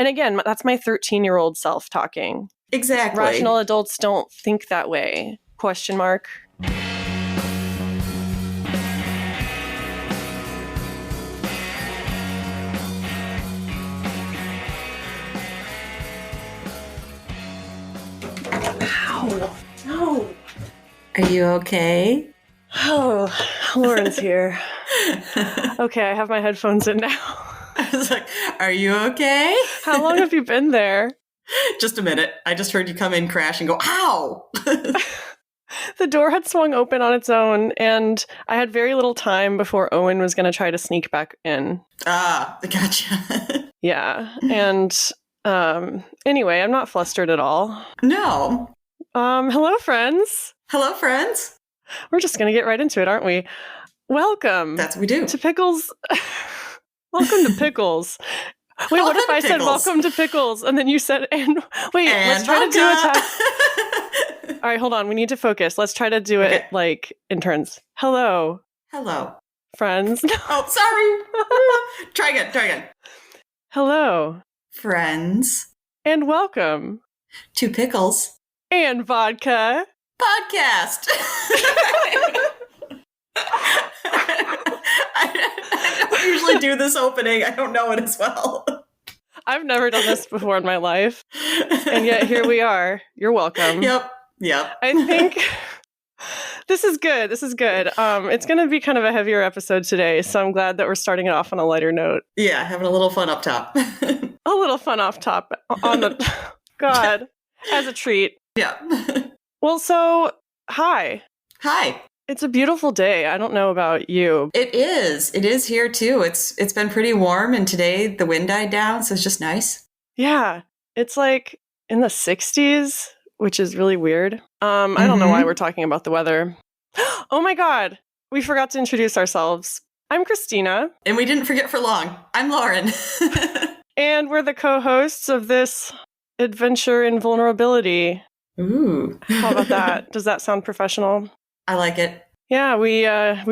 And again, that's my 13-year-old self talking. Exactly. Rational adults don't think that way. Question mark. Ow. No. Are you okay? Oh, Lauren's here. Okay, I have my headphones in now. I was like, are you okay? How long have you been there? Just a minute. I just heard you come in, crash, and go, ow! The door had swung open on its own, and I had very little time before Owen was going to try to sneak back in. Ah, gotcha. Yeah, and anyway, I'm not flustered at all. No. Hello, friends. Hello, friends. We're just going to get right into it, aren't we? Welcome. That's what we do. To Pickles. Welcome to Pickles. Wait, what if I said welcome to Pickles and then you said let's try to do it. All right, hold on. We need to focus. Let's try to do it like in turns. Hello. Hello. Friends. Oh, sorry. Try again. Hello. Friends. And welcome to Pickles and Vodka podcast. I don't usually do this opening. I don't know it as well. I've never done this before in my life. And yet here we are. You're welcome. Yep. I think this is good. It's going to be kind of a heavier episode today, so I'm glad that we're starting it off on a lighter note. Yeah, having a little fun up top. A little fun off top on the God, as a treat. Yeah. Well, so hi. It's a beautiful day. I don't know about you. It is. It is here too. It's been pretty warm, and today the wind died down, so it's just nice. Yeah. It's like in the 60s, which is really weird. I don't know why we're talking about the weather. Oh my God. We forgot to introduce ourselves. I'm Christina. And we didn't forget for long. I'm Lauren. And we're the co-hosts of this adventure in vulnerability. Ooh. How about that? Does that sound professional? I like it. Yeah, we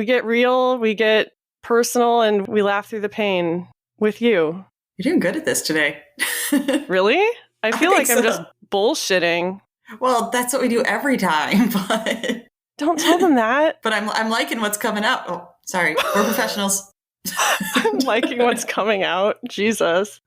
get real, we get personal, and we laugh through the pain with you. You're doing good at this today. Really? I feel like so. I'm just bullshitting. Well, that's what we do every time, but don't tell them that. But I'm liking what's coming out. Oh, sorry. We're professionals. I'm liking what's coming out. Jesus.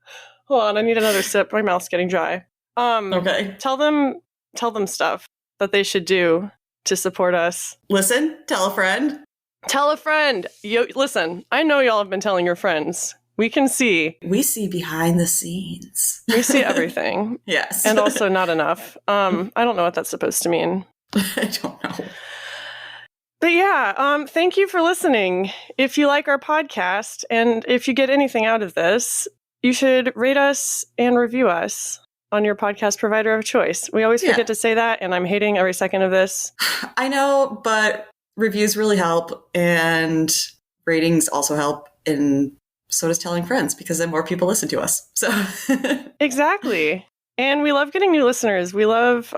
Hold on, I need another sip. My mouth's getting dry. Okay. Tell them stuff that they should do to support us. Listen, tell a friend. Tell a friend. Listen, I know y'all have been telling your friends. We can see. We see behind the scenes. We see everything. Yes. And also not enough. I don't know what that's supposed to mean. I don't know. But yeah, thank you for listening. If you like our podcast and if you get anything out of this, you should rate us and review us on your podcast provider of choice. We always forget to say that, and I'm hating every second of this. I know, but reviews really help, and ratings also help, and so does telling friends, because then more people listen to us. So Exactly. And we love getting new listeners. We love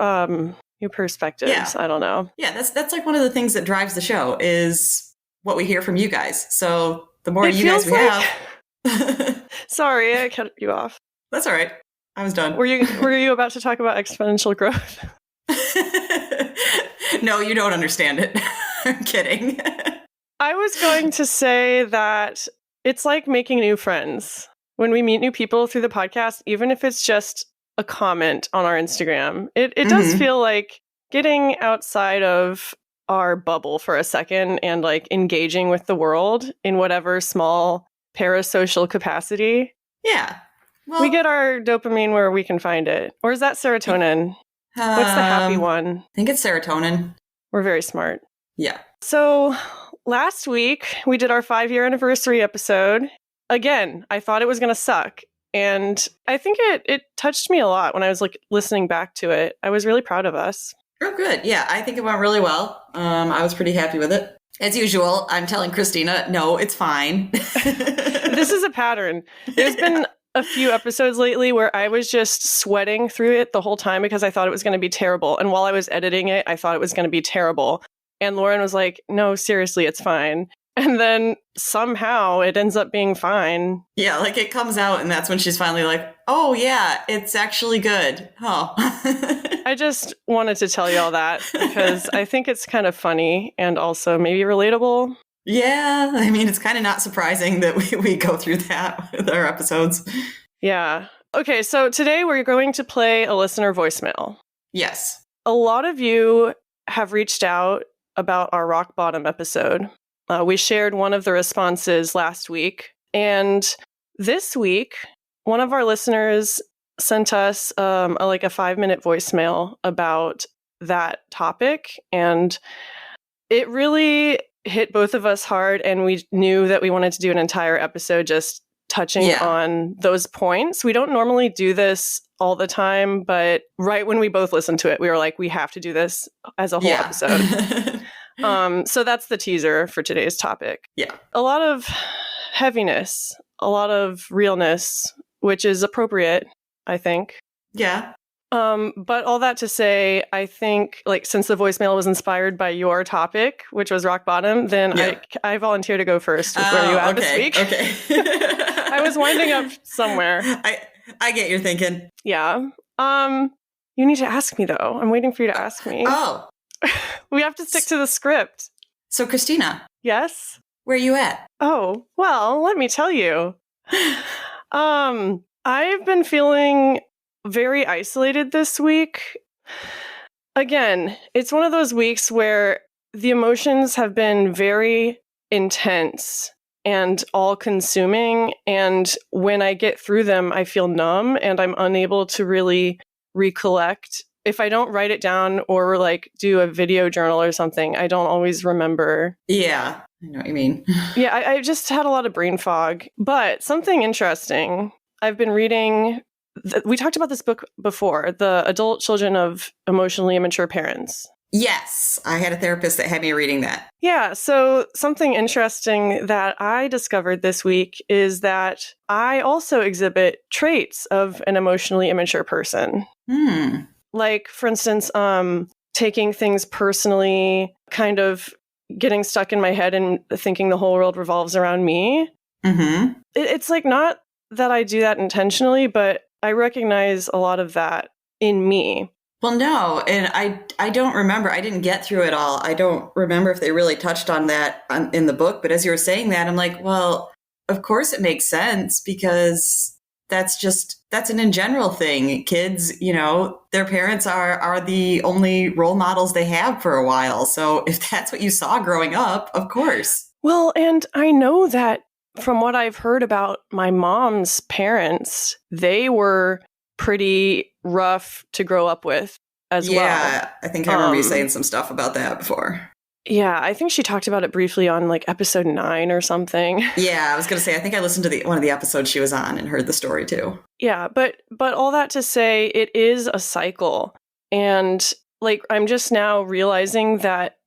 new perspectives. Yeah. I don't know. Yeah, that's like one of the things that drives the show is what we hear from you guys. So the more you guys we have. Sorry, I cut you off. That's all right. I was done. Were you about to talk about exponential growth? No, you don't understand it. I'm kidding. I was going to say that it's like making new friends. When we meet new people through the podcast, even if it's just a comment on our Instagram, it does feel like getting outside of our bubble for a second and like engaging with the world in whatever small parasocial capacity. Yeah. Well, we get our dopamine where we can find it. Or is that serotonin? What's the happy one? I think it's serotonin. We're very smart. Yeah. So last week, we did our 5-year anniversary episode. Again, I thought it was going to suck. And I think it touched me a lot when I was like listening back to it. I was really proud of us. Oh, good. Yeah, I think it went really well. I was pretty happy with it. As usual, I'm telling Christina, no, it's fine. This is a pattern. There's been a few episodes lately where I was just sweating through it the whole time because I thought it was going to be terrible. And while I was editing it, I thought it was going to be terrible. And Lauren was like, no, seriously, it's fine. And then somehow it ends up being fine. Yeah, like it comes out and that's when she's finally like, oh yeah, it's actually good. Oh. I just wanted to tell you all that because I think it's kind of funny and also maybe relatable. Yeah, I mean, it's kind of not surprising that we go through that with our episodes. Yeah. Okay, so today we're going to play a listener voicemail. Yes. A lot of you have reached out about our rock bottom episode. We shared one of the responses last week. And this week, one of our listeners sent us a 5-minute voicemail about that topic. And it really hit both of us hard. And we knew that we wanted to do an entire episode just touching on those points. We don't normally do this all the time, but right when we both listened to it, we were like, we have to do this as a whole episode. So that's the teaser for today's topic. Yeah. A lot of heaviness, a lot of realness, which is appropriate, I think. Yeah. But all that to say, I think since the voicemail was inspired by your topic, which was rock bottom, then I volunteer to go first with where you at this week. Okay. I was winding up somewhere. I get your thinking. Yeah. You need to ask me though. I'm waiting for you to ask me. Oh. We have to stick to the script. So, Christina. Yes? Where are you at? Oh, well, let me tell you. I've been feeling very isolated this week. Again, it's one of those weeks where the emotions have been very intense and all-consuming, and when I get through them, I feel numb and I'm unable to really recollect. If I don't write it down or do a video journal or something, I don't always remember. Yeah, I know what you mean. Yeah, I just had a lot of brain fog. But something interesting, I've been reading, we talked about this book before, The Adult Children of Emotionally Immature Parents. Yes, I had a therapist that had me reading that. Yeah, so something interesting that I discovered this week is that I also exhibit traits of an emotionally immature person. For instance, taking things personally, kind of getting stuck in my head and thinking the whole world revolves around me. Mm-hmm. It's not that I do that intentionally, but I recognize a lot of that in me. Well, no, and I don't remember. I didn't get through it all. I don't remember if they really touched on that in the book. But as you were saying that, I'm like, well, of course it makes sense because that's an in general thing. Kids, their parents are the only role models they have for a while. So if that's what you saw growing up, of course. Well, and I know that from what I've heard about my mom's parents, they were pretty rough to grow up with as well. Yeah, I think I remember you saying some stuff about that before. Yeah, I think she talked about it briefly on episode 9 or something. Yeah, I was going to say, I think I listened to one of the episodes she was on and heard the story too. Yeah, but all that to say, it is a cycle. And I'm just now realizing that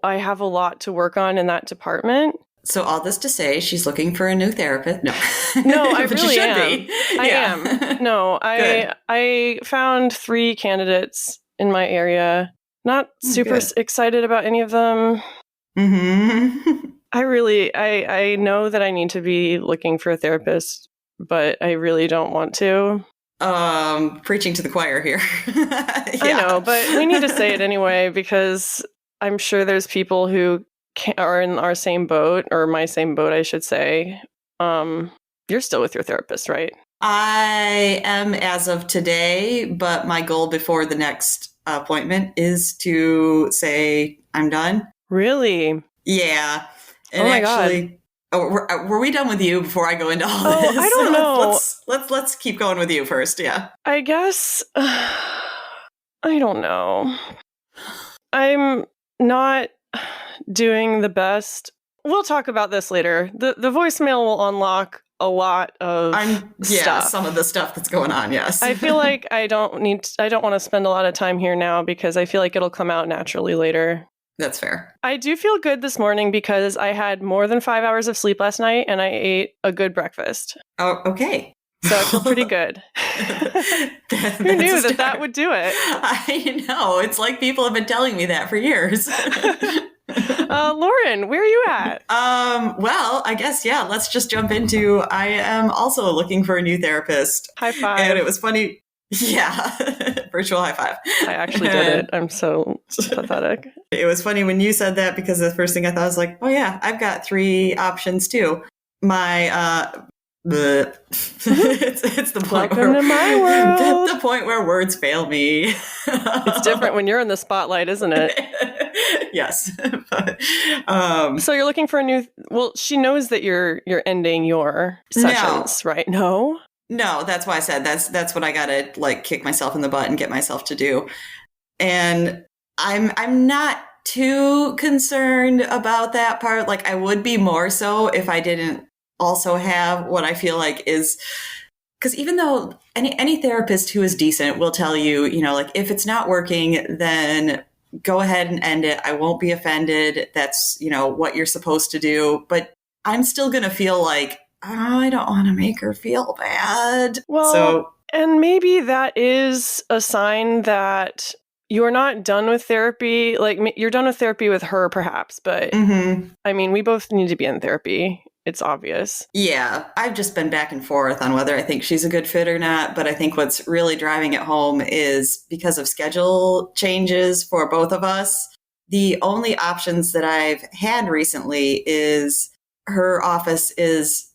I have a lot to work on in that department. So all this to say, she's looking for a new therapist. No, I really am. I am. No, I found 3 candidates in my area. Not super excited about any of them. Mm-hmm. I know that I need to be looking for a therapist, but I really don't want to. Preaching to the choir here. I know, but we need to say it anyway because I'm sure there's people who are in our same boat, or my same boat, I should say. You're still with your therapist, right? I am as of today, but my goal before the next appointment is to say I'm done. Really? Yeah. And oh my God. Were we done with you before I go into all this? I don't know. Let's keep going with you first. Yeah. I guess I don't know. I'm not doing the best. We'll talk about this later. The voicemail will unlock a lot of stuff. Some of the stuff that's going on, yes. I feel like I don't want to spend a lot of time here now because I feel like it'll come out naturally later. That's fair. I do feel good this morning because I had more than 5 hours of sleep last night and I ate a good breakfast. Oh, okay. So I feel pretty good. Who knew that would do it? I know. It's like people have been telling me that for years. Lauren, where are you at? Well, I guess, yeah, let's just jump into, I am also looking for a new therapist. High five. And it was funny. Yeah. Virtual high five. I actually did it. I'm so pathetic. It was funny when you said that, because the first thing I thought was like, oh yeah, I've got 3 options too. My, it's the point Welcome to my world. The point where words fail me. It's different when you're in the spotlight, isn't it? Yes. So you're looking for a new. Well, she knows that you're ending your sessions, right? No. No, that's why I said that's what I gotta like kick myself in the butt and get myself to do. And I'm not too concerned about that part. Like, I would be more so if I didn't also have what I feel like is, because even though any therapist who is decent will tell you, you know, like, if it's not working, then go ahead and end it. I won't be offended. That's, you know, what you're supposed to do. But I'm still going to feel like, oh, I don't want to make her feel bad. Well, and maybe that is a sign that you're not done with therapy. Like, you're done with therapy with her, perhaps. But I mean, we both need to be in therapy. It's obvious. Yeah. I've just been back and forth on whether I think she's a good fit or not. But I think what's really driving it home is because of schedule changes for both of us. The only options that I've had recently is her office is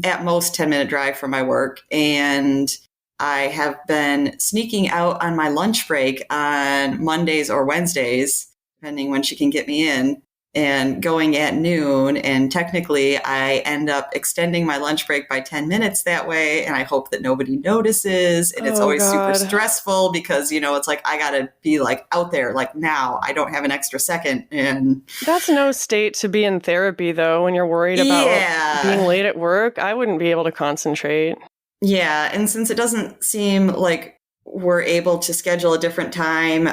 at most 10-minute drive from my work. And I have been sneaking out on my lunch break on Mondays or Wednesdays, depending when she can get me in, and going at noon. And technically, I end up extending my lunch break by 10 minutes that way. And I hope that nobody notices. And it's always super stressful because, you know, it's like, I got to be like out there, like now. I don't have an extra second. And that's no state to be in therapy, though, when you're worried about being late at work. I wouldn't be able to concentrate. Yeah. And since it doesn't seem like we're able to schedule a different time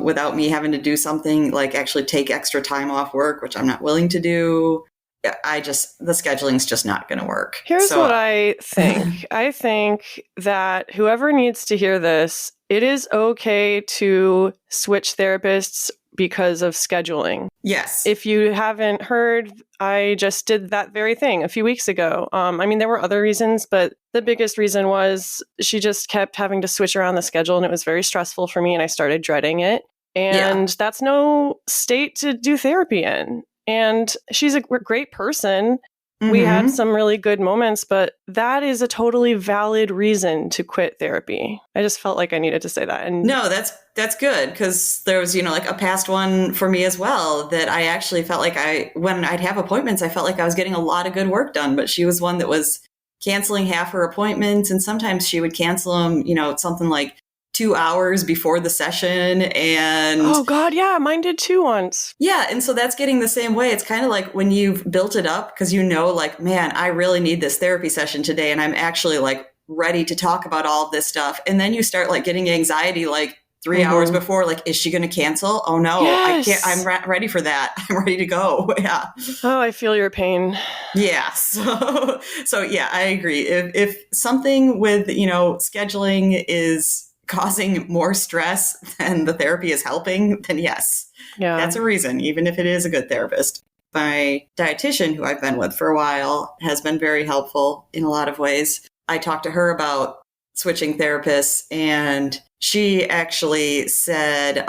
without me having to do something like actually take extra time off work, which I'm not willing to do, the scheduling's just not going to work. Here's what I think. I think that whoever needs to hear this, it is okay to switch therapists because of scheduling. Yes. If you haven't heard, I just did that very thing a few weeks ago. I mean, there were other reasons, but the biggest reason was she just kept having to switch around the schedule, and it was very stressful for me, and I started dreading it. And that's no state to do therapy in. And she's a great person. We had some really good moments, but that is a totally valid reason to quit therapy. I just felt like I needed to say that. And no, that's good, because there was, you know, like a past one for me as well that I actually felt like when I'd have appointments, I felt like I was getting a lot of good work done, but she was one that was canceling half her appointments. And sometimes she would cancel them, you know, something like 2 hours before the session. And oh God, yeah, mine did too once. Yeah. And so that's getting the same way. It's kind of like when you've built it up because, you know, like, man, I really need this therapy session today. And I'm actually like ready to talk about all of this stuff. And then you start like getting anxiety like 3 hours before, like, is she going to cancel? Oh no, yes. I can't. I'm ready for that. I'm ready to go. Yeah. Oh, I feel your pain. Yeah. So yeah, I agree. If something with, you know, scheduling is causing more stress than the therapy is helping, then yes, that's a reason, even if it is a good therapist. My dietitian, who I've been with for a while, has been very helpful in a lot of ways. I talked to her about switching therapists, and she actually said,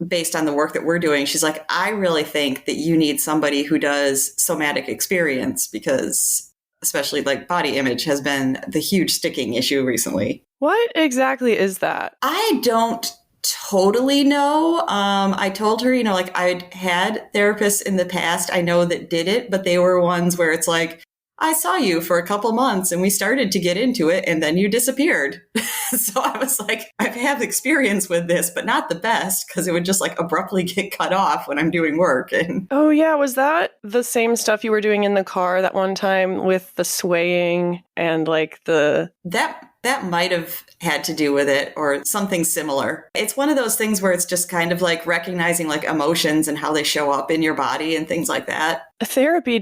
based on the work that we're doing, she's like, I really think that you need somebody who does somatic experience, because especially like body image has been the huge sticking issue recently. What exactly is that? I don't totally know. I told her, you know, like, I'd had therapists in the past I know that did it, but they were ones where it's like, I saw you for a couple months and we started to get into it and then you disappeared. So I was like, I have experience with this, but not the best, because it would just like abruptly get cut off when I'm doing work. And oh yeah, was that the same stuff you were doing in the car that one time with the swaying and like the... That might have had to do with it, or something similar. It's one of those things where it's just kind of like recognizing like emotions and how they show up in your body and things like that. Therapy-mn.com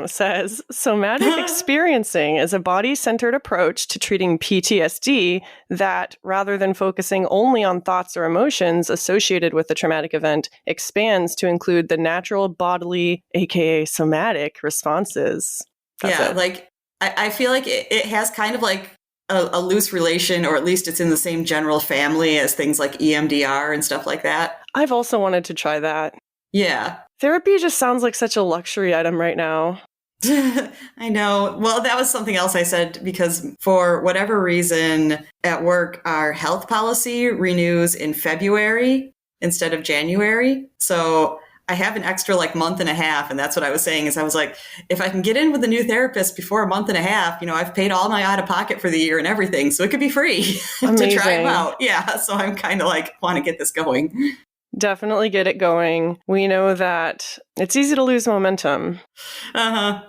says, somatic experiencing is a body-centered approach to treating PTSD that, rather than focusing only on thoughts or emotions associated with the traumatic event, expands to include the natural bodily, aka somatic, responses. That's it. Like, I feel like it has kind of like a loose relation, or at least it's in the same general family as things like EMDR and stuff like that. I've also wanted to try that. Yeah. Therapy just sounds like such a luxury item right now. I know. Well, that was something else I said, because for whatever reason at work, our health policy renews in February instead of January. So I have an extra like month and a half. And that's what I was saying, is I was like, if I can get in with a new therapist before a month and a half, I've paid all my out of pocket for the year and everything. So it could be free to try them out. Yeah. So I'm kind of like, want to get this going. Definitely get it going. We know that it's easy to lose momentum. How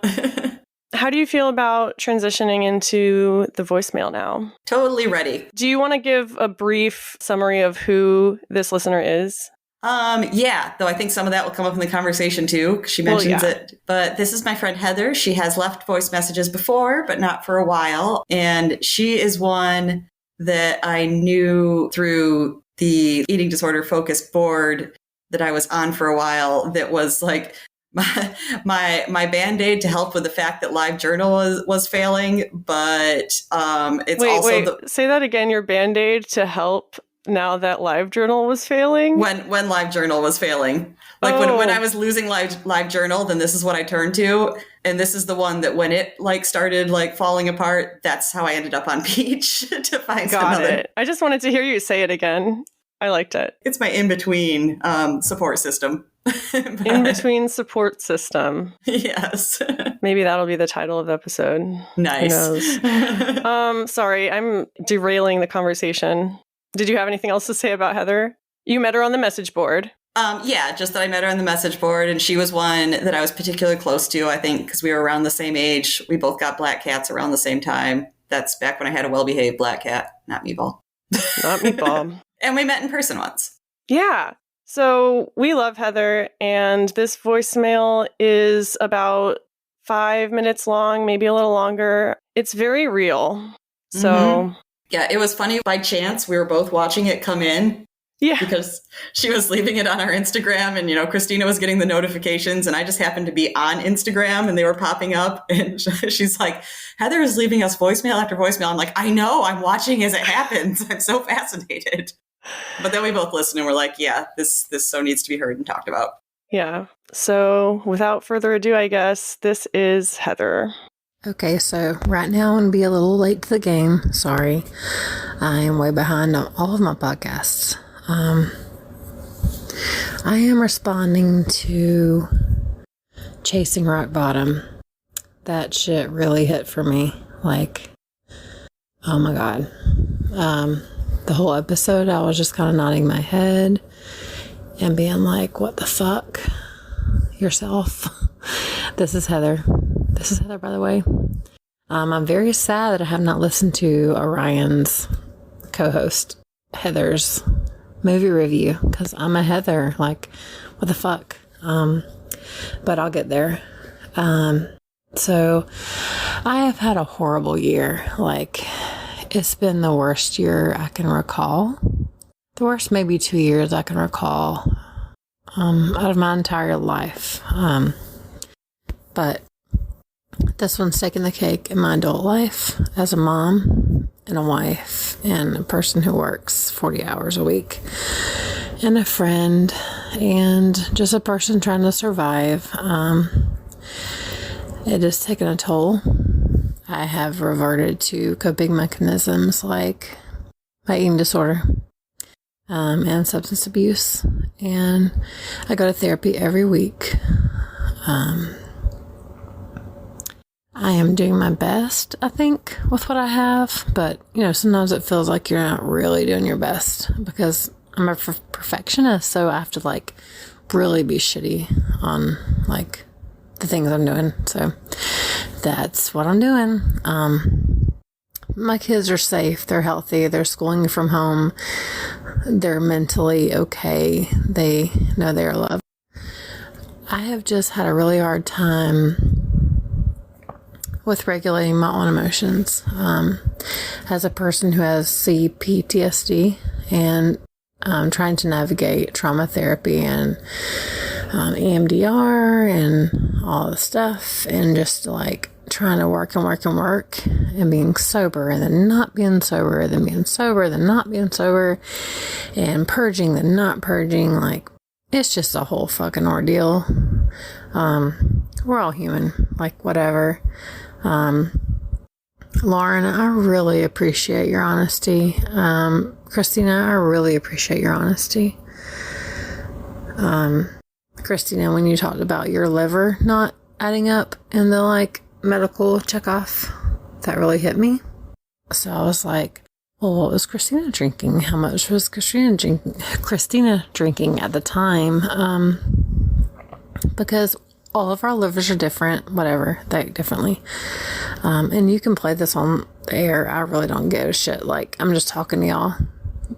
do you feel about transitioning into the voicemail now? Totally ready. Do you want to give a brief summary of who this listener is? Yeah, though I think some of that will come up in the conversation too, because she mentions it. But this is my friend Heather. She has left voice messages before, but not for a while. And she is one that I knew through the eating disorder focus board that I was on for a while, that was like my Band-Aid to help with the fact that Live Journal was failing. But it's say that again, your Band-Aid to help now that Live Journal was failing? When Live Journal was failing. Like when I was losing Live Journal, then this is what I turned to. And this is the one that when it like started like falling apart, that's how I ended up on Peach to find Got it. I just wanted to hear you say it again. I liked it. It's my in-between support system. In-between support system. Yes. Maybe that'll be the title of the episode. Nice. Who knows? Sorry, I'm derailing the conversation. Did you have anything else to say about Heather? You met her on the message board. Yeah, just that I met her on the message board, and she was one that I was particularly close to, I think, because we were around the same age. We both got black cats around the same time. That's back when I had a well-behaved black cat, not Meatball. Not Meatball. And we met in person once. Yeah. So we love Heather, and this voicemail is about 5 minutes long, maybe a little longer. It's very real. So... Yeah, it was funny. By chance, we were both watching it come in. Yeah. Because she was leaving it on our Instagram, and, Christina was getting the notifications, and I just happened to be on Instagram, and they were popping up, and she's like, Heather is leaving us voicemail after voicemail. I'm like, I know, I'm watching as it happens. I'm so fascinated. But then we both listened, and we're like, yeah, this so needs to be heard and talked about. Yeah. So without further ado, I guess, this is Heather. Okay, so right now I'm going to be a little late to the game. Sorry. I am way behind on all of my podcasts. I am responding to Chasing Rock Bottom. That shit really hit for me. Like, oh my God. The whole episode, I was just kind of nodding my head and being like, what the fuck? Yourself. This is Heather. This is Heather, by the way. I'm very sad that I have not listened to Orion's co-host, Heather's movie review, because I'm a Heather. Like, what the fuck? But I'll get there. So I have had a horrible year. Like, it's been the worst year I can recall. The worst maybe 2 years I can recall out of my entire life. But this one's taking the cake in my adult life as a mom and a wife and a person who works 40 hours a week and a friend and just a person trying to survive. It has taken a toll. I have reverted to coping mechanisms like my eating disorder and substance abuse, and I go to therapy every week. I am doing my best, I think, with what I have, but, sometimes it feels like you're not really doing your best because I'm a perfectionist, so I have to, really be shitty on, the things I'm doing, so that's what I'm doing. My kids are safe, they're healthy, they're schooling from home, they're mentally okay, they know they're loved. I have just had a really hard time with regulating my own emotions. As a person who has CPTSD and trying to navigate trauma therapy and EMDR and all the stuff, and just like trying to work and being sober and then not being sober, then being sober, then not being sober, and purging, then not purging. Like, it's just a whole fucking ordeal. We're all human, like whatever. Lauren, I really appreciate your honesty. Christina, I really appreciate your honesty. Christina, when you talked about your liver not adding up in the like medical checkoff, that really hit me. So I was like, well, what was Christina drinking? How much was Christina drinking at the time? Because all of our livers are different, whatever, they act differently. And you can play this on the air. I really don't give a shit. Like, I'm just talking to y'all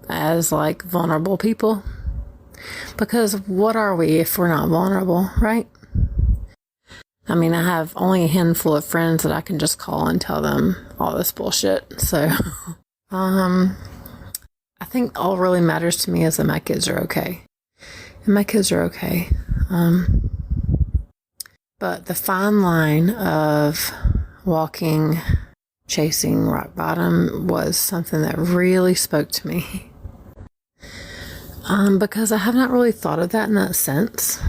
as like vulnerable people. Because what are we if we're not vulnerable, right? I mean, I have only a handful of friends that I can just call and tell them all this bullshit. So, I think all really matters to me is that my kids are okay. And my kids are okay. But the fine line of walking, chasing rock bottom was something that really spoke to me. Because I have not really thought of that in that sense.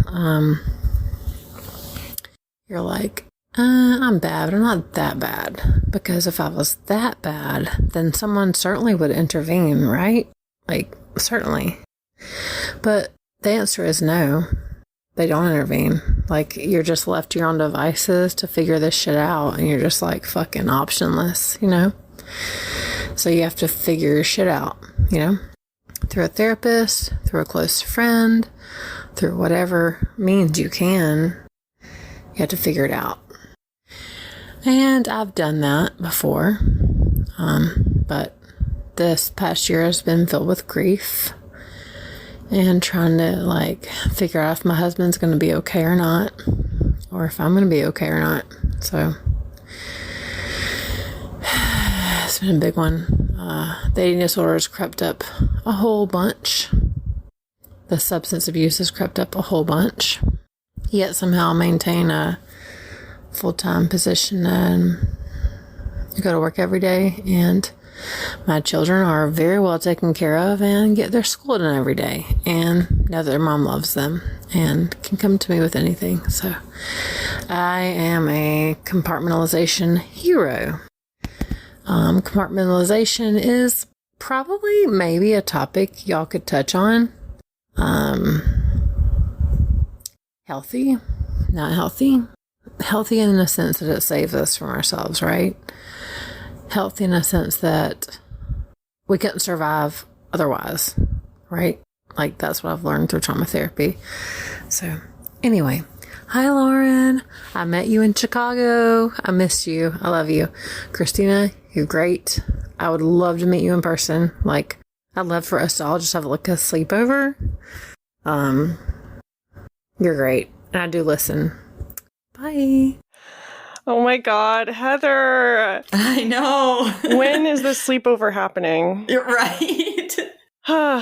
You're like, I'm bad, but I'm not that bad. Because if I was that bad, then someone certainly would intervene, right? Like, certainly. But the answer is no. They don't intervene. Like, you're just left to your own devices to figure this shit out, and you're just like fucking optionless, you know? So you have to figure your shit out, you know? Through a therapist, through a close friend, through whatever means you can. You have to figure it out. And I've done that before. But this past year has been filled with grief. And trying to like figure out if my husband's going to be okay or not. Or if I'm going to be okay or not. So it's been a big one. The eating disorders crept up a whole bunch. The substance abuse has crept up a whole bunch. Yet somehow maintain a full-time position and go to work every day. And my children are very well taken care of and get their school done every day. And know that their mom loves them and can come to me with anything. So I am a compartmentalization hero. Compartmentalization is probably maybe a topic y'all could touch on. Healthy, not healthy. Healthy in the sense that it saves us from ourselves, right? Healthy in a sense that we couldn't survive otherwise, right? Like, that's what I've learned through trauma therapy. So, anyway. Hi, Lauren. I met you in Chicago. I missed you. I love you. Christina, you're great. I would love to meet you in person. Like, I'd love for us to all just have like a sleepover. You're great. And I do listen. Bye. Oh my God, Heather. I know. When is this sleepover happening? You're right. I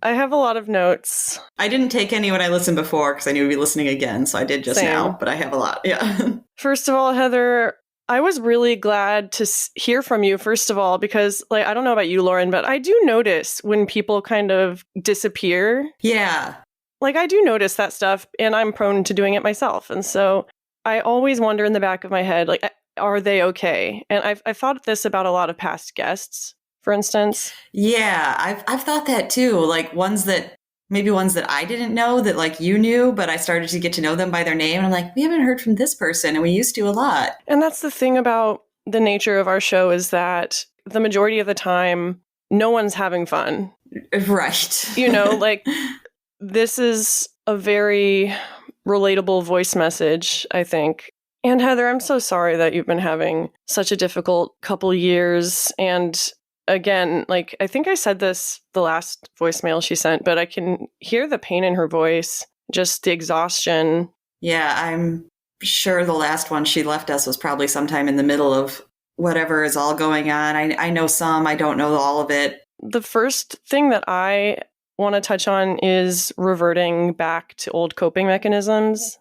have a lot of notes. I didn't take any when I listened before because I knew we'd be listening again. So I did just now, but I have a lot. Yeah. First of all, Heather, I was really glad to hear from you, first of all, because like, I don't know about you, Lauren, but I do notice when people kind of disappear. Yeah. Like, I do notice that stuff, and I'm prone to doing it myself. And so I always wonder in the back of my head, like, are they okay? And I've thought this about a lot of past guests, for instance. Yeah, I've thought that too. Like ones that I didn't know that like you knew, but I started to get to know them by their name. And I'm like, we haven't heard from this person, and we used to a lot. And that's the thing about the nature of our show is that the majority of the time, no one's having fun. Right. You know, like, this is a very relatable voice message, I think. And Heather, I'm so sorry that you've been having such a difficult couple years. And again, like, I think I said this the last voicemail she sent, but I can hear the pain in her voice. just the exhaustion. Yeah, I'm sure the last one she left us was probably sometime in the middle of whatever is all going on. I know some, I don't know all of it. The first thing that I want to touch on is reverting back to old coping mechanisms.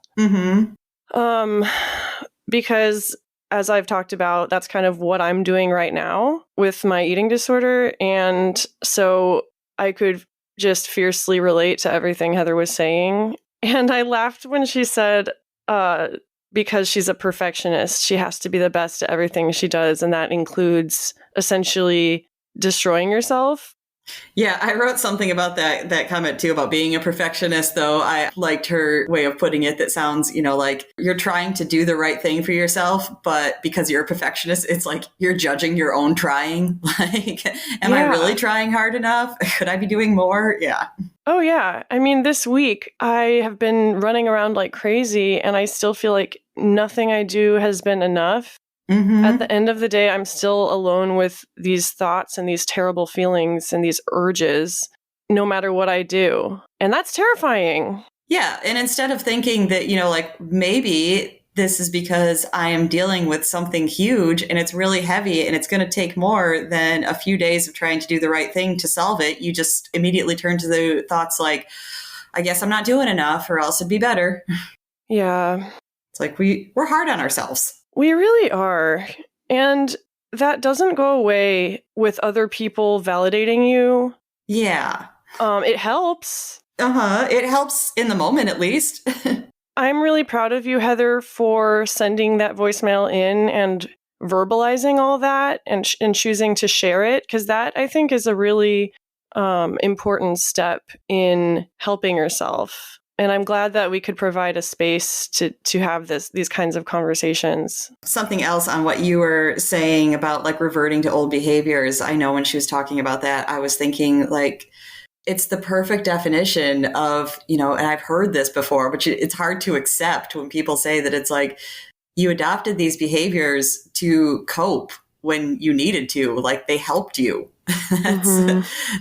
Because as I've talked about, that's kind of what I'm doing right now with my eating disorder. And so I could just fiercely relate to everything Heather was saying. And I laughed when she said, because she's a perfectionist, she has to be the best at everything she does. And that includes essentially destroying yourself. Yeah, I wrote something about that comment too, about being a perfectionist, though. I liked her way of putting it that sounds, like you're trying to do the right thing for yourself, but because you're a perfectionist, it's like you're judging your own trying. Like, am I really trying hard enough? Could I be doing more? Yeah. Oh, yeah. I mean, this week I have been running around like crazy and I still feel like nothing I do has been enough. At the end of the day, I'm still alone with these thoughts and these terrible feelings and these urges, no matter what I do. And that's terrifying. Yeah. And instead of thinking that, like maybe this is because I am dealing with something huge and it's really heavy and it's going to take more than a few days of trying to do the right thing to solve it, you just immediately turn to the thoughts like, I guess I'm not doing enough or else it'd be better. Yeah. It's like we're hard on ourselves. We really are. And that doesn't go away with other people validating you. Yeah. It helps. It helps in the moment, at least. I'm really proud of you, Heather, for sending that voicemail in and verbalizing all that and choosing to share it, because that, I think, is a really important step in helping yourself. And I'm glad that we could provide a space to have these kinds of conversations. Something else on what you were saying about like reverting to old behaviors. I know when she was talking about that, I was thinking like, it's the perfect definition of, and I've heard this before, but it's hard to accept when people say that it's like you adopted these behaviors to cope when you needed to, like they helped you.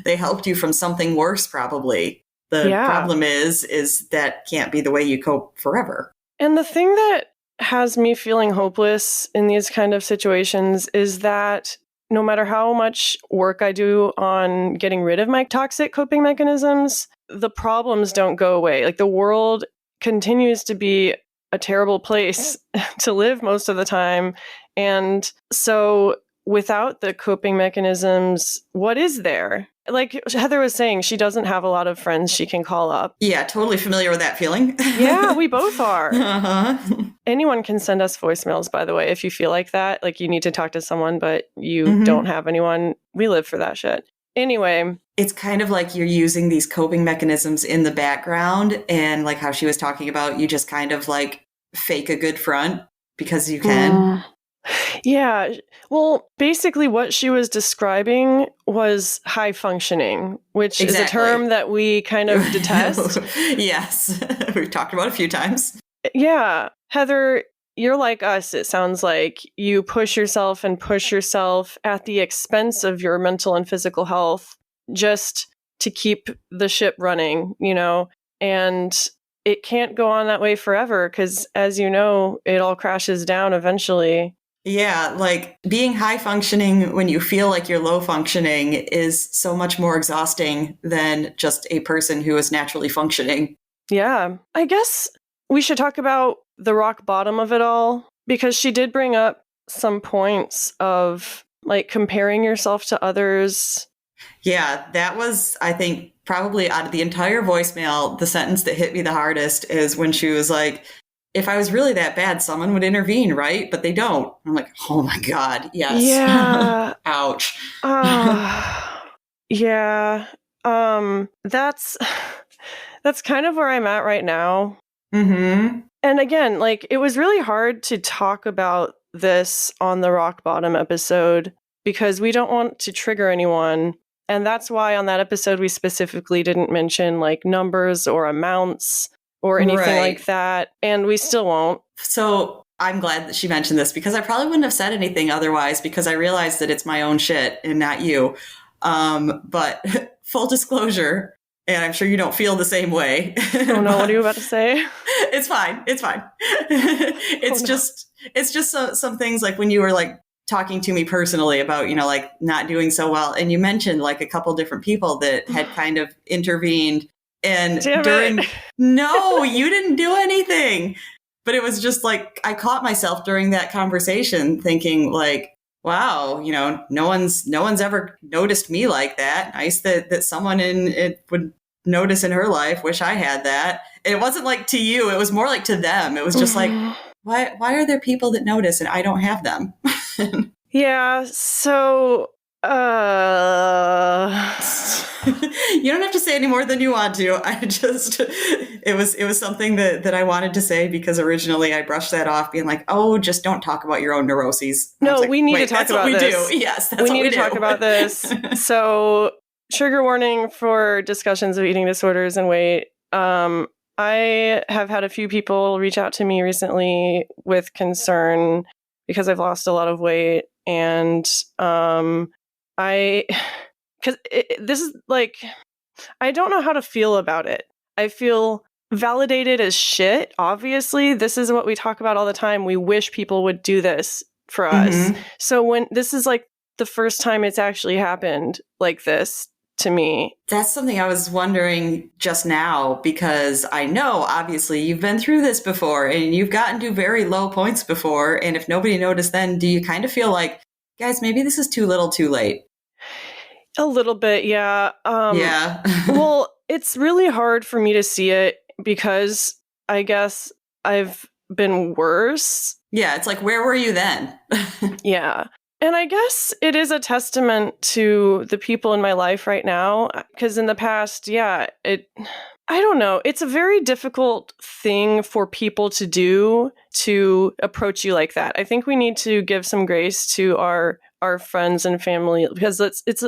They helped you from something worse, probably. The problem is that can't be the way you cope forever. And the thing that has me feeling hopeless in these kind of situations is that no matter how much work I do on getting rid of my toxic coping mechanisms, the problems don't go away. Like the world continues to be a terrible place to live most of the time. And so without the coping mechanisms, what is there? Like Heather was saying, she doesn't have a lot of friends she can call up. Yeah, totally familiar with that feeling. Yeah, we both are. Anyone can send us voicemails, by the way, if you feel like that. Like you need to talk to someone, but you don't have anyone. We live for that shit. Anyway. It's kind of like you're using these coping mechanisms in the background. And like how she was talking about, you just kind of like fake a good front because you can. Yeah. Well, basically what she was describing was high functioning, which is a term that we kind of detest. Yes. We've talked about it a few times. Yeah. Heather, you're like us. It sounds like you push yourself at the expense of your mental and physical health just to keep the ship running, and it can't go on that way forever because, as you know, it all crashes down eventually. Yeah, like being high functioning when you feel like you're low functioning is so much more exhausting than just a person who is naturally functioning. Yeah, I guess we should talk about the rock bottom of it all, because she did bring up some points of like comparing yourself to others. Yeah, that was, I think, probably out of the entire voicemail, the sentence that hit me the hardest is when she was like, if I was really that bad, someone would intervene, right? But they don't. I'm like, oh my God, yes. Yeah. Ouch. Yeah. That's kind of where I'm at right now. Mm-hmm. And again, like it was really hard to talk about this on the rock bottom episode because we don't want to trigger anyone. And that's why on that episode, we specifically didn't mention like numbers or amounts or anything like that. And we still won't. So I'm glad that she mentioned this because I probably wouldn't have said anything otherwise because I realized that it's my own shit and not you. But full disclosure, And I'm sure you don't feel the same way. Oh no, what are you about to say? It's fine. It's fine. It's just some things like when you were like talking to me personally about, like not doing so well. And you mentioned like a couple different people that had kind of intervened. And no, you didn't do anything. But it was just like, I caught myself during that conversation thinking like, wow, no one's ever noticed me like that. Nice that someone in it would notice in her life. Wish I had that. And it wasn't like to you. It was more like to them. It was just like, why are there people that notice and I don't have them? Yeah. So, you don't have to say any more than you want to. It was something that I wanted to say because originally I brushed that off being like, oh, just don't talk about your own neuroses. No, like, we need to talk about this. Do. Yes, we need to talk about this. So, trigger warning for discussions of eating disorders and weight. I have had a few people reach out to me recently with concern because I've lost a lot of weight. And because this is like, I don't know how to feel about it. I feel validated as shit. Obviously, this is what we talk about all the time. We wish people would do this for us. Mm-hmm. So when this is like the first time it's actually happened like this to me. That's something I was wondering just now, because I know obviously you've been through this before and you've gotten to very low points before. And if nobody noticed then, do you kind of feel like, guys, maybe this is too little too late? A little bit, yeah. Yeah. Well, it's really hard for me to see it because I guess I've been worse. Yeah, it's like, where were you then? Yeah. And I guess it is a testament to the people in my life right now, because in the past, I don't know. It's a very difficult thing for people to do, to approach you like that. I think we need to give some grace to our friends and family, because it's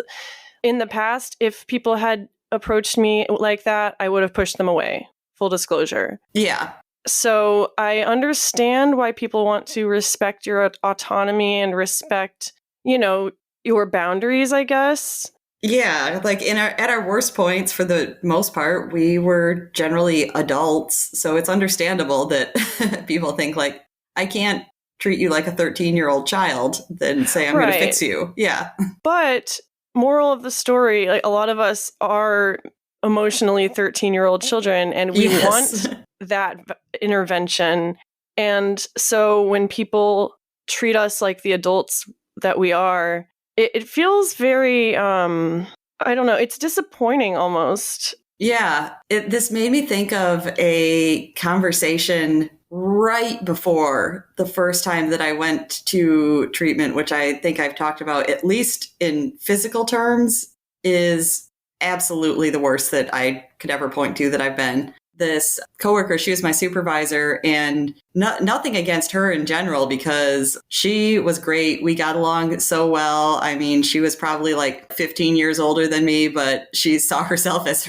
in the past, if people had approached me like that, I would have pushed them away. Full disclosure. Yeah. So I understand why people want to respect your autonomy and respect, your boundaries, I guess. Yeah, like at our worst points, for the most part, we were generally adults. So it's understandable that people think like, I can't treat you like a 13-year-old child, then say I'm going to fix you. Yeah. But moral of the story, like a lot of us are emotionally 13-year-old children, and we want that intervention. And so when people treat us like the adults that we are, it feels very, I don't know, it's disappointing almost. Yeah, this made me think of a conversation right before the first time that I went to treatment, which I think I've talked about, at least in physical terms, is absolutely the worst that I could ever point to that I've been. This coworker, she was my supervisor, and nothing against her in general, because she was great. We got along so well. I mean, she was probably like 15 years older than me, but she saw herself as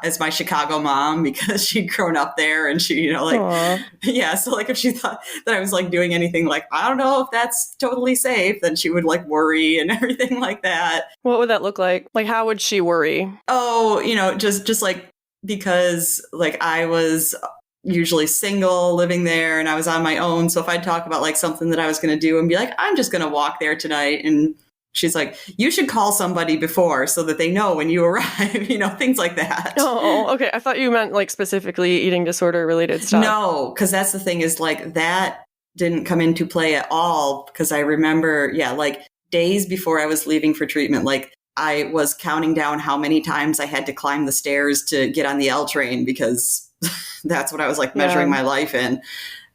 as my Chicago mom, because she'd grown up there, and she, yeah. So like if she thought that I was like doing anything like, I don't know if that's totally safe, then she would like worry and everything like that. What would that look like? Like, how would she worry? Oh, just like, because like I was usually single living there and I was on my own. So if I'd talk about like something that I was going to do and be like, I'm just going to walk there tonight. And she's like, you should call somebody before so that they know when you arrive, things like that. Oh, okay. I thought you meant like specifically eating disorder related stuff. No, because that's the thing, is like that didn't come into play at all. Because I remember, like days before I was leaving for treatment, like I was counting down how many times I had to climb the stairs to get on the L train, because that's what I was like measuring my life in.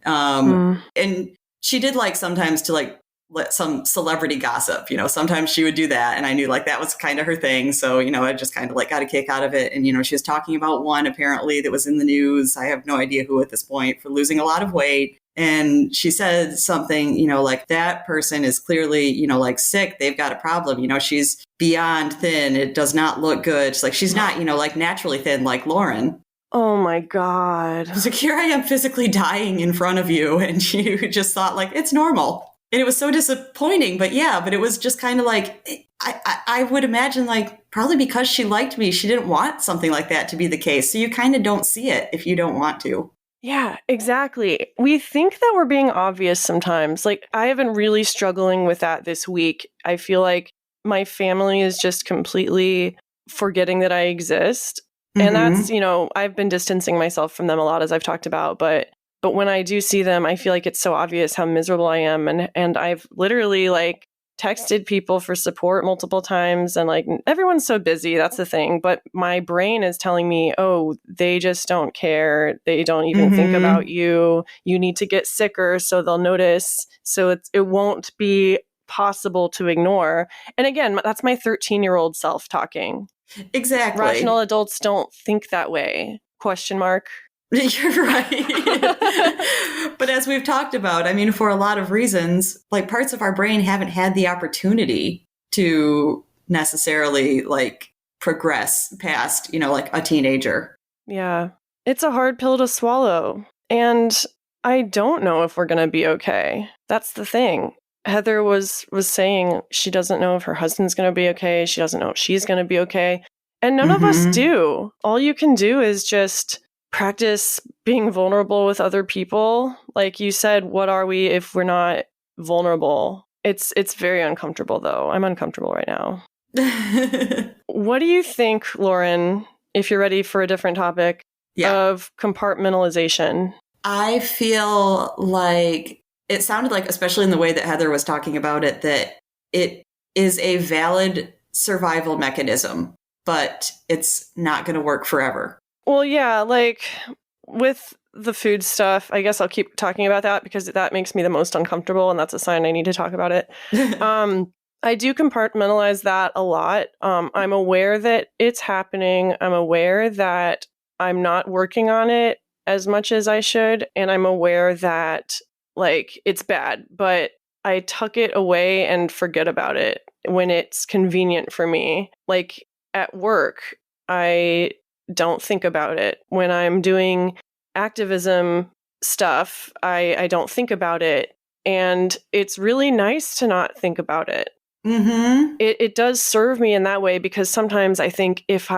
And she did like sometimes to like let some celebrity gossip, sometimes she would do that. And I knew like that was kind of her thing. So, I just kind of like got a kick out of it. And, she was talking about one apparently that was in the news. I have no idea who at this point, for losing a lot of weight. And she said something, like that person is clearly, like sick. They've got a problem. She's beyond thin. It does not look good. She's like, she's not, like naturally thin like Lauren. Oh my God. I was like, here I am physically dying in front of you. And you just thought like, it's normal. And it was so disappointing, but it was just kind of like, I would imagine like probably because she liked me, she didn't want something like that to be the case. So you kind of don't see it if you don't want to. Yeah, exactly. We think that we're being obvious sometimes. Like, I have been really struggling with that this week. I feel like my family is just completely forgetting that I exist. And that's, I've been distancing myself from them a lot, as I've talked about. But when I do see them, I feel like it's so obvious how miserable I am. And I've literally like texted people for support multiple times, and like everyone's so busy. That's the thing. But my brain is telling me, oh, they just don't care. They don't even think about you. You need to get sicker so they'll notice. So it won't be possible to ignore. And again, that's my 13-year-old self talking. Exactly. Rational adults don't think that way. Question mark. You're right. But as we've talked about, I mean, for a lot of reasons, like parts of our brain haven't had the opportunity to necessarily like progress past, like a teenager. Yeah. It's a hard pill to swallow. And I don't know if we're going to be okay. That's the thing. Heather was saying she doesn't know if her husband's going to be okay. She doesn't know if she's going to be okay. And none of us do. All you can do is just practice being vulnerable with other people. Like you said, what are we if we're not vulnerable? It's very uncomfortable, though. I'm uncomfortable right now. What do you think, Lauren, if you're ready for a different topic, of compartmentalization? I feel like it sounded like, especially in the way that Heather was talking about it, that it is a valid survival mechanism, but it's not going to work forever. Well, yeah, like with the food stuff, I guess I'll keep talking about that because that makes me the most uncomfortable, and that's a sign I need to talk about it. I do compartmentalize that a lot. I'm aware that it's happening. I'm aware that I'm not working on it as much as I should, and I'm aware that like it's bad, but I tuck it away and forget about it when it's convenient for me. Like at work, I don't think about it. When I'm doing activism stuff, I don't think about it. And it's really nice to not think about it. It does serve me in that way because sometimes I think if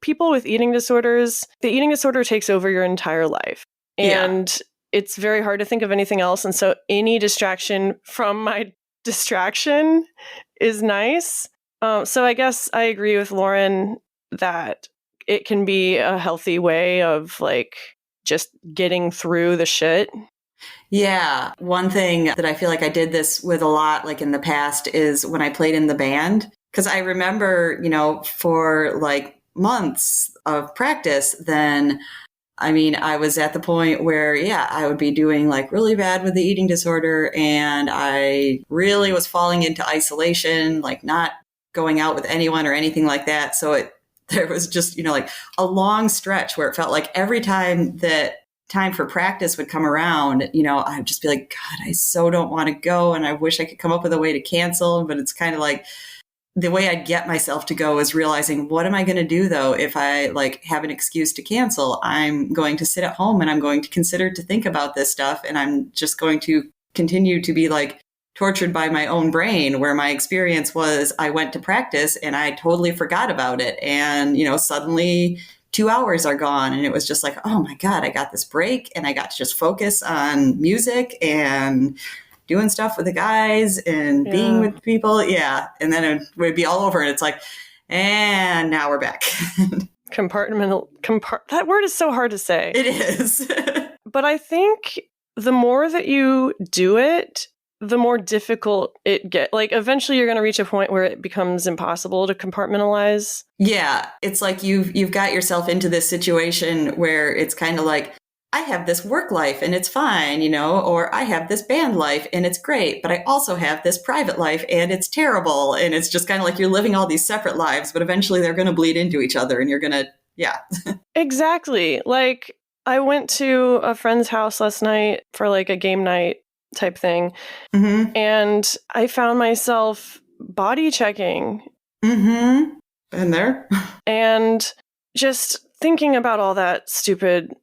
people with eating disorders, the eating disorder takes over your entire life. And it's very hard to think of anything else. And so any distraction from my distraction is nice. So I guess I agree with Lauren that it can be a healthy way of like just getting through the shit. Yeah. One thing that I feel like I did this with a lot, like in the past, is when I played in the band. Because I remember, for like months of practice, then, I was at the point where, I would be doing like really bad with the eating disorder. And I really was falling into isolation, like not going out with anyone or anything like that. So there was just, like a long stretch where it felt like every time that time for practice would come around, I'd just be like, God, I so don't want to go. And I wish I could come up with a way to cancel. But it's kind of like the way I'd get myself to go is realizing, what am I going to do though? If I like have an excuse to cancel, I'm going to sit at home and I'm going to consider to think about this stuff. And I'm just going to continue to be like tortured by my own brain, where my experience was I went to practice and I totally forgot about it. And, suddenly 2 hours are gone. And it was just like, oh my God, I got this break and I got to just focus on music and doing stuff with the guys and being with people. Yeah. And then it would be all over and it's like, and now we're back. That word is so hard to say. It is. But I think the more that you do it, the more difficult it gets. Like eventually you're going to reach a point where it becomes impossible to compartmentalize. Yeah. It's like you've got yourself into this situation where it's kind of like, I have this work life and it's fine, or I have this band life and it's great, but I also have this private life and it's terrible. And it's just kind of like you're living all these separate lives, but eventually they're going to bleed into each other and you're going to, Exactly. Like I went to a friend's house last night for like a game night type thing. And I found myself body checking. Been there. And just thinking about all that stupid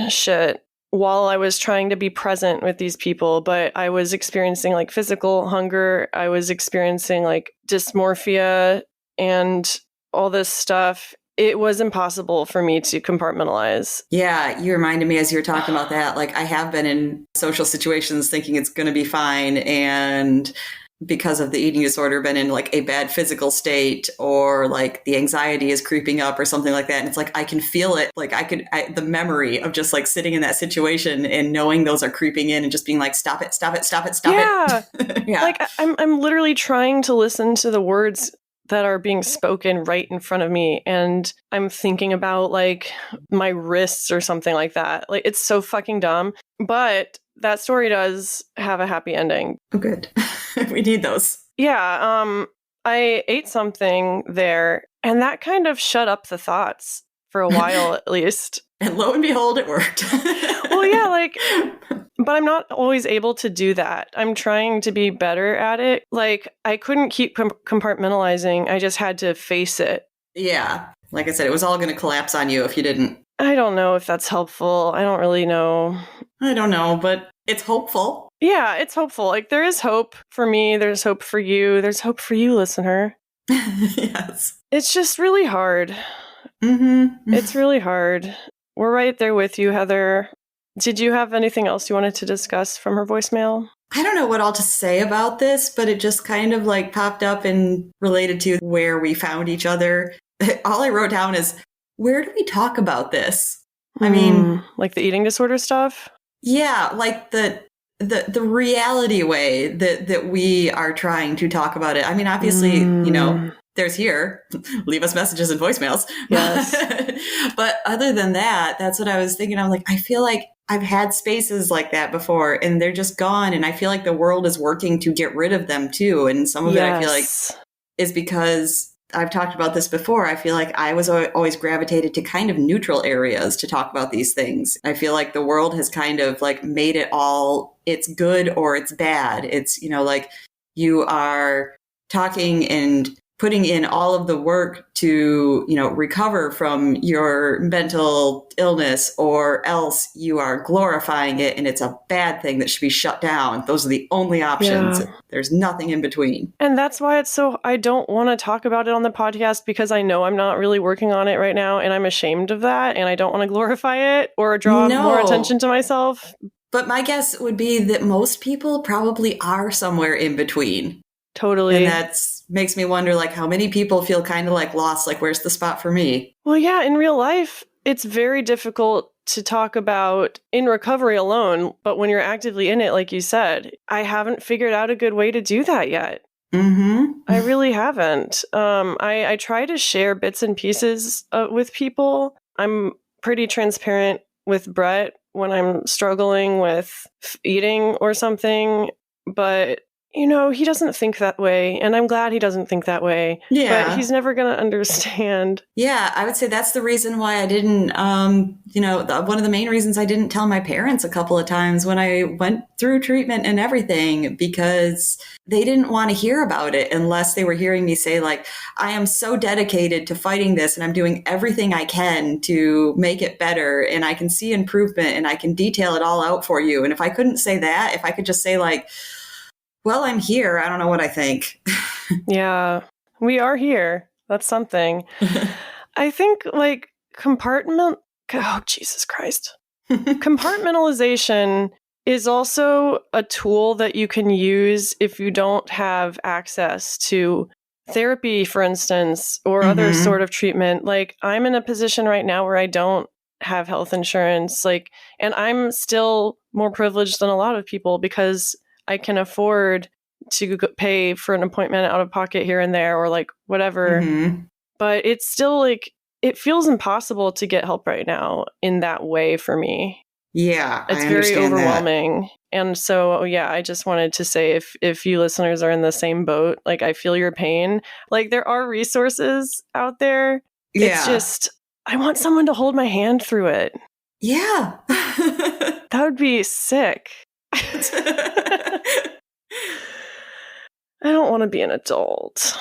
shit. while I was trying to be present with these people, but I was experiencing like physical hunger. I was experiencing like dysmorphia and all this stuff. It was impossible for me to compartmentalize. Yeah, you reminded me as you were talking about that. Like, I have been in social situations thinking it's going to be fine, and because of the eating disorder, been in like a bad physical state, or like the anxiety is creeping up or something like that. And it's like, I can feel it. Like the memory of just like sitting in that situation and knowing those are creeping in and just being like, stop it, stop it, stop it, stop it. Yeah. Like I'm literally trying to listen to the words that are being spoken right in front of me. And I'm thinking about like my wrists or something like that. Like, it's so fucking dumb. But that story does have a happy ending. Oh, good. We need those. Yeah. I ate something there, and that kind of shut up the thoughts for a while, at least. And lo and behold, it worked. Well, yeah, like, but I'm not always able to do that. I'm trying to be better at it. Like, I couldn't keep compartmentalizing. I just had to face it. Yeah. Like I said, it was all going to collapse on you if you didn't. I don't know if that's helpful. I don't really know. I don't know, but it's hopeful. Yeah, it's hopeful. Like, there is hope for me. There's hope for you. There's hope for you, listener. Yes. It's just really hard. Mm-hmm. It's really hard. We're right there with you, Heather. Did you have anything else you wanted to discuss from her voicemail? I don't know what all to say about this, but it just kind of like popped up and related to where we found each other. All I wrote down is, where do we talk about this? I mean, like the eating disorder stuff? Yeah, like the reality way that we are trying to talk about it. I mean, obviously, you know, there's here. Leave us messages and voicemails. Yes. But other than that, that's what I was thinking. I'm like, I feel like I've had spaces like that before, and they're just gone. And I feel like the world is working to get rid of them too. And some of it, I feel like, is because I've talked about this before. I feel like I was always gravitated to kind of neutral areas to talk about these things. I feel like the world has kind of like made it all, it's good or it's bad. It's, you know, like you are talking and putting in all of the work to, you know, recover from your mental illness, or else you are glorifying it and it's a bad thing that should be shut down. Those are the only options. Yeah. There's nothing in between. And that's why I don't want to talk about it on the podcast, because I know I'm not really working on it right now, and I'm ashamed of that, and I don't want to glorify it or draw more attention to myself. But my guess would be that most people probably are somewhere in between. Totally. And that makes me wonder, like, how many people feel kind of like lost, like, where's the spot for me? Well, yeah, in real life, it's very difficult to talk about in recovery alone. But when you're actively in it, like you said, I haven't figured out a good way to do that yet. Mm-hmm. I really haven't. I try to share bits and pieces with people. I'm pretty transparent with Brett when I'm struggling with eating or something, but you know, he doesn't think that way, and I'm glad he doesn't think that way. Yeah. But he's never going to understand. Yeah, I would say that's the reason why I didn't, you know, one of the main reasons I didn't tell my parents a couple of times when I went through treatment and everything, because they didn't want to hear about it unless they were hearing me say, like, I am so dedicated to fighting this, and I'm doing everything I can to make it better, and I can see improvement, and I can detail it all out for you. And if I couldn't say that, if I could just say, like, well, I'm here, I don't know what I think. Yeah, we are here. That's something. I think, like, oh, Jesus Christ. Compartmentalization is also a tool that you can use if you don't have access to therapy, for instance, or other sort of treatment. Like, I'm in a position right now where I don't have health insurance, like, and I'm still more privileged than a lot of people because I can afford to pay for an appointment out of pocket here and there, or like whatever. But it's still like, it feels impossible to get help right now in that way for me. Yeah, it's very overwhelming. That. And so, yeah, I just wanted to say, if you listeners are in the same boat, like, I feel your pain. Like, there are resources out there. Yeah. It's just, I want someone to hold my hand through it. Yeah. That would be sick. I don't want to be an adult.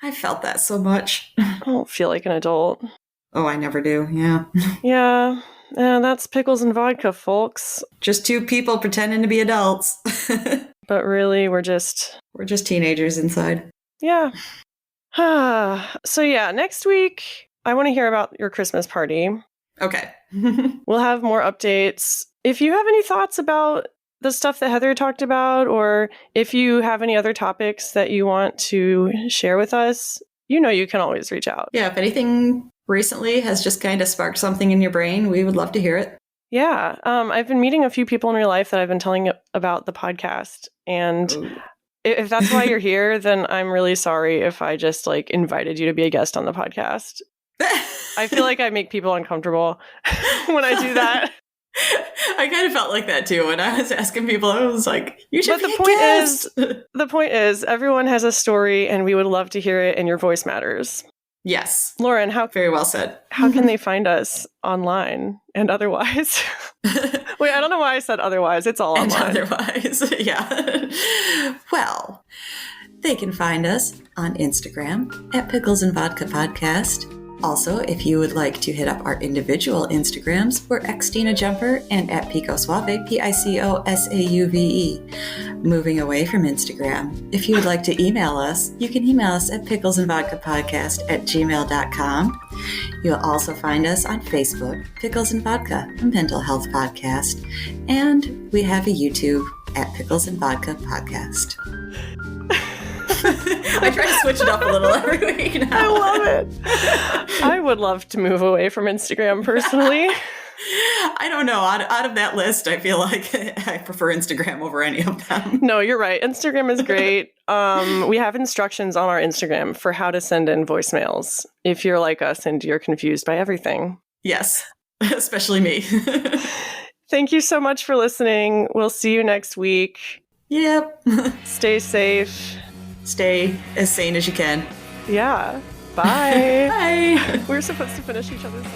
I felt that so much. I don't feel like an adult. Oh, I never do. Yeah. Yeah. That's Pickles and Vodka, folks. Just two people pretending to be adults. But really, we're just teenagers inside. Yeah. So yeah, next week, I want to hear about your Christmas party. Okay. We'll have more updates. If you have any thoughts about the stuff that Heather talked about, or if you have any other topics that you want to share with us, you can always reach out. Yeah, if anything recently has just kind of sparked something in your brain, we would love to hear it. Yeah. I've been meeting a few people in real life that I've been telling about the podcast. And if that's why you're here, then I'm really sorry if I just invited you to be a guest on the podcast. I feel like I make people uncomfortable when I do that. I kind of felt like that too when I was asking people. I was like, "You should." But the point is, everyone has a story, and we would love to hear it. And your voice matters. Yes, Lauren. Very well said. How can they find us online and otherwise? Wait, I don't know why I said otherwise. It's all online. And otherwise, yeah. Well, they can find us on Instagram at Pickles and Vodka Podcast. Also, if you would like to hit up our individual Instagrams, we're Christina Jumper and at Pico Suave, Picosauve. Moving away from Instagram, if you would like to email us, you can email us at picklesandvodkapodcast@gmail.com. You'll also find us on Facebook, Pickles and Vodka, a mental health podcast. And we have a YouTube at Pickles and Vodka Podcast. I try to switch it up a little every week now. I love it. I would love to move away from Instagram personally. I don't know. Out of that list, I feel like I prefer Instagram over any of them. No, you're right. Instagram is great. We have instructions on our Instagram for how to send in voicemails if you're like us and you're confused by everything. Yes, especially me. Thank you so much for listening. We'll see you next week. Yep. Stay safe. Stay as sane as you can. Yeah. Bye. Bye. We're supposed to finish each other's.